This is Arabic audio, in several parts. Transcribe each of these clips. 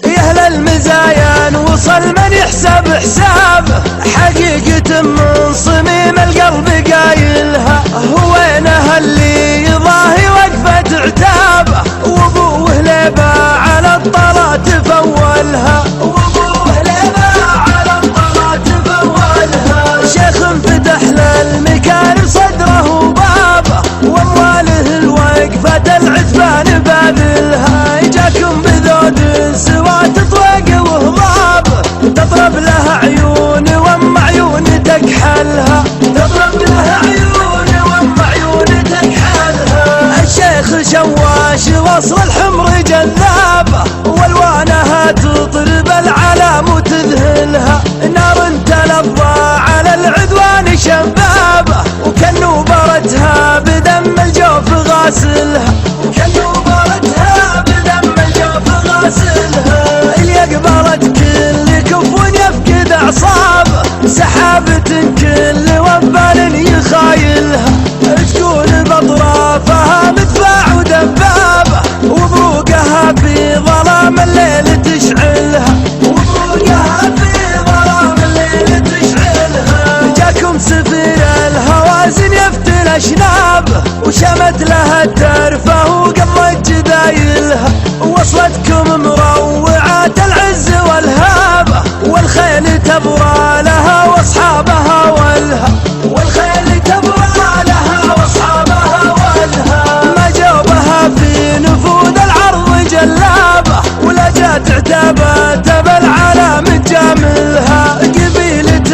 يهل المزايان وصل من يحسب حسابه، حقيقة من صميم القلب قايلها، وينها اللي يضاهي وقفة عتابه، وابوه ليبه على الطلات فولها، وابوه ليبه على الطلات فولها. شيخ فتح للمكارم صدره وبابه، وامواله الوقفة العتبان باذلها. جاكم بذود سوى تطوق وهضابه، تضرب لها عيون وام عيون تكحلها، تضرب لها عيون وام عيون تكحلها. الشيخ شواش وصل الحمر جذابه، والوانها تطرب العلام وتذهلها، نار تلظى على العدوان شبابه، وكانه برتها بدم الجوف غاسلها، وكانه برتها بدم الجوف غاسلها. اللي قبلت كل كف يفقد اعصابه، سحابة كل وبال يخايلها، تكون باطرافها مدفع ودبابه، وبروقها في ظلام الليل تشعلها، وبروقها في ظلام الليل تشعلها. جاكم سفير الهوازن يفتل اشنابه، وشمت لها الترفه وقضت جدايلها، وصلتكم مروعات العز والهابه، والخيل تبرى لها واصحابها والها، والخيل تبرى لها واصحابها والها. ما جوبها في نفوذ العرض جلابه، ولا جات عتابه بالعلام جاملها، قبيلة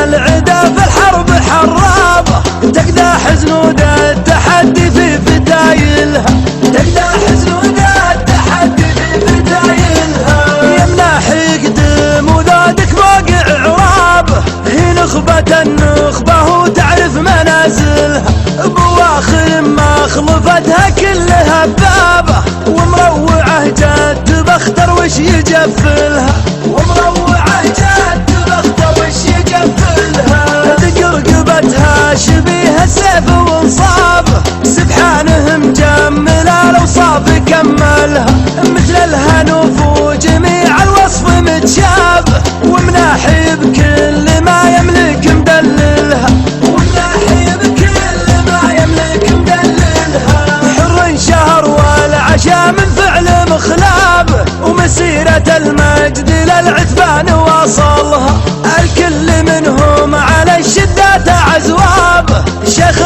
العدا في الحرب حرابه، تقدح زنود التحدي في فتايلها، تقدح زنود التحدي في فتايلها. يمنع قدم وذودك موقع عرابه، هي نخبة النخبة وتعرف منازلها، بواخر ما خلفتها كلها بابه، ومروعه جد بختر وش يجفلها، ومروعه جد بختر وش يجفلها. دق رقبتها شبيه السيف وانصابه، سبحانه مجمل الاوصاف كملها، مثل الهنوف وجميع الوصف متشابه، ومناحي بكل ما يملك مدللها، ومناحي بكل ما يملك مدللها. حر شهر والعشاء من فعل مخلابه، ومسيرة المجد للعتبان واصلها، الكل منهم على الشدة عزوابه. شيخ